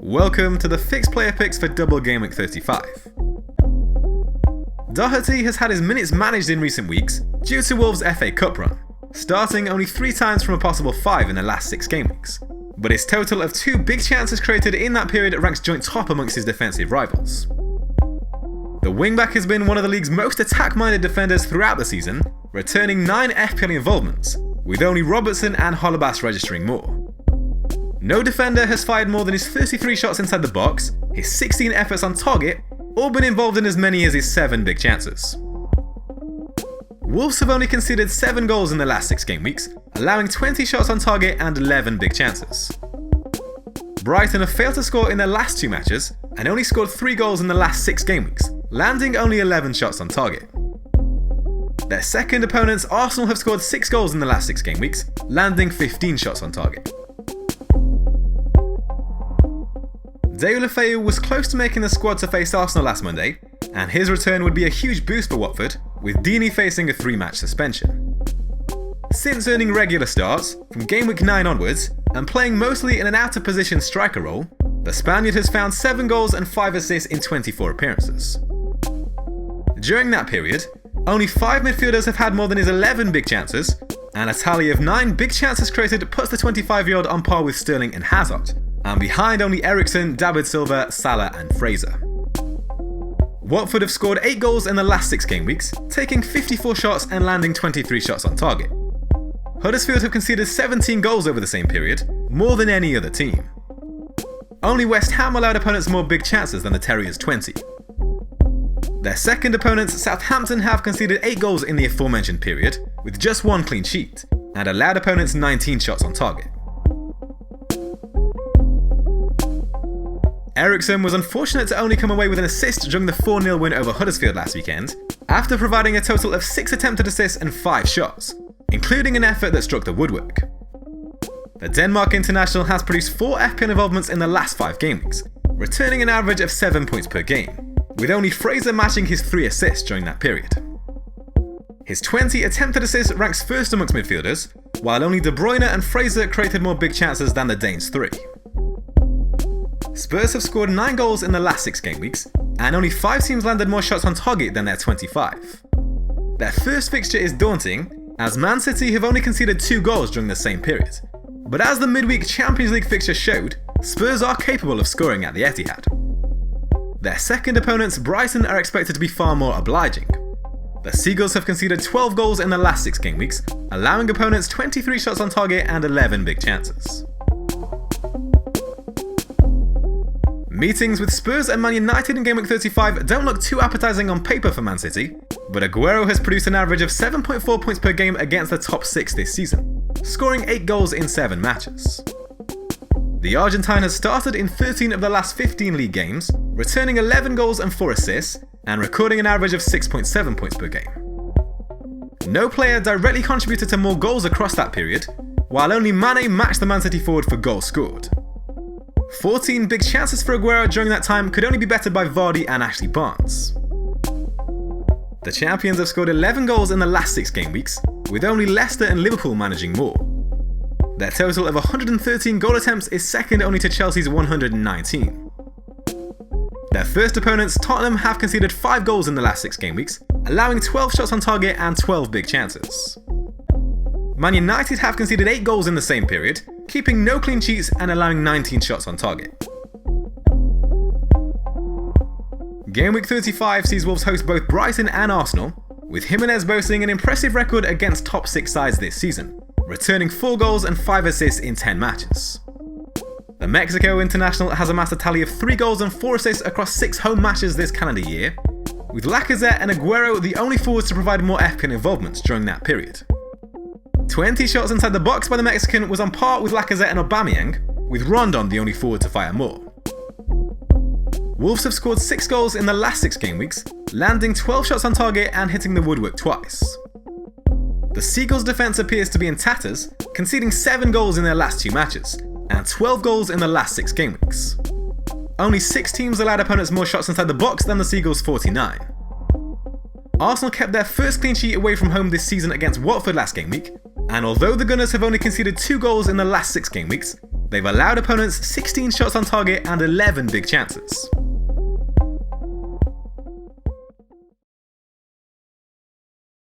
Welcome to the fixed player picks for double Gameweek 35. Doherty has had his minutes managed in recent weeks due to Wolves' FA Cup run, starting only 3 times from a possible 5 in the last 6 game weeks. But his total of 2 big chances created in that period ranks joint top amongst his defensive rivals. The wingback has been one of the league's most attack-minded defenders throughout the season, returning 9 FPL involvements, with only Robertson and Holebas registering more. No defender has fired more than his 33 shots inside the box, his 16 efforts on target, or been involved in as many as his 7 big chances. Wolves have only conceded 7 goals in the last 6 game weeks, allowing 20 shots on target and 11 big chances. Brighton have failed to score in their last 2 matches, and only scored 3 goals in the last 6 game weeks, landing only 11 shots on target. Their second opponents, Arsenal, have scored 6 goals in the last 6 game weeks, landing 15 shots on target. Deulofeu was close to making the squad to face Arsenal last Monday, and his return would be a huge boost for Watford, with Deeney facing a 3-match suspension. Since earning regular starts, from Game Week 9 onwards, and playing mostly in an out-of-position striker role, the Spaniard has found 7 goals and 5 assists in 24 appearances. During that period, only 5 midfielders have had more than his 11 big chances, and a tally of 9 big chances created puts the 25-year-old on par with Sterling and Hazard, and behind only Eriksen, David Silva, Salah and Fraser. Watford have scored 8 goals in the last 6 game weeks, taking 54 shots and landing 23 shots on target. Huddersfield have conceded 17 goals over the same period, more than any other team. Only West Ham allowed opponents more big chances than the Terriers' 20. Their second opponents, Southampton, have conceded 8 goals in the aforementioned period, with just 1 clean sheet, and allowed opponents 19 shots on target. Eriksen was unfortunate to only come away with an assist during the 4-0 win over Huddersfield last weekend, after providing a total of 6 attempted assists and 5 shots, including an effort that struck the woodwork. The Denmark international has produced 4 FPL involvements in the last 5 game weeks, returning an average of 7 points per game, with only Fraser matching his 3 assists during that period. His 20 attempted assists ranks first amongst midfielders, while only De Bruyne and Fraser created more big chances than the Danes' 3. Spurs have scored 9 goals in the last 6 game weeks, and only 5 teams landed more shots on target than their 25. Their first fixture is daunting, as Man City have only conceded 2 goals during the same period. But as the midweek Champions League fixture showed, Spurs are capable of scoring at the Etihad. Their second opponents, Brighton, are expected to be far more obliging. The Seagulls have conceded 12 goals in the last 6 game weeks, allowing opponents 23 shots on target and 11 big chances. Meetings with Spurs and Man United in Game Week 35 don't look too appetising on paper for Man City, but Aguero has produced an average of 7.4 points per game against the top 6 this season, scoring 8 goals in 7 matches. The Argentine has started in 13 of the last 15 league games, returning 11 goals and 4 assists, and recording an average of 6.7 points per game. No player directly contributed to more goals across that period, while only Mane matched the Man City forward for goals scored. 14 big chances for Aguero during that time could only be bettered by Vardy and Ashley Barnes. The champions have scored 11 goals in the last 6 game weeks, with only Leicester and Liverpool managing more. Their total of 113 goal attempts is second only to Chelsea's 119. Their first opponents, Tottenham, have conceded 5 goals in the last 6 game weeks, allowing 12 shots on target and 12 big chances. Man United have conceded 8 goals in the same period, keeping no clean sheets and allowing 19 shots on target. Game Week 35 sees Wolves host both Brighton and Arsenal, with Jimenez boasting an impressive record against top 6 sides this season, returning 4 goals and 5 assists in 10 matches. The Mexico international has amassed a tally of 3 goals and 4 assists across 6 home matches this calendar year, with Lacazette and Aguero the only forwards to provide more FPL involvements during that period. 20 shots inside the box by the Mexican was on par with Lacazette and Aubameyang, with Rondon the only forward to fire more. Wolves have scored 6 goals in the last 6 game weeks, landing 12 shots on target and hitting the woodwork twice. The Seagulls' defence appears to be in tatters, conceding 7 goals in their last 2 matches, and 12 goals in the last 6 game weeks. Only 6 teams allowed opponents more shots inside the box than the Seagulls' 49. Arsenal kept their first clean sheet away from home this season against Watford last game week, and although the Gunners have only conceded 2 goals in the last 6 game weeks, They've allowed opponents 16 shots on target and 11 big chances.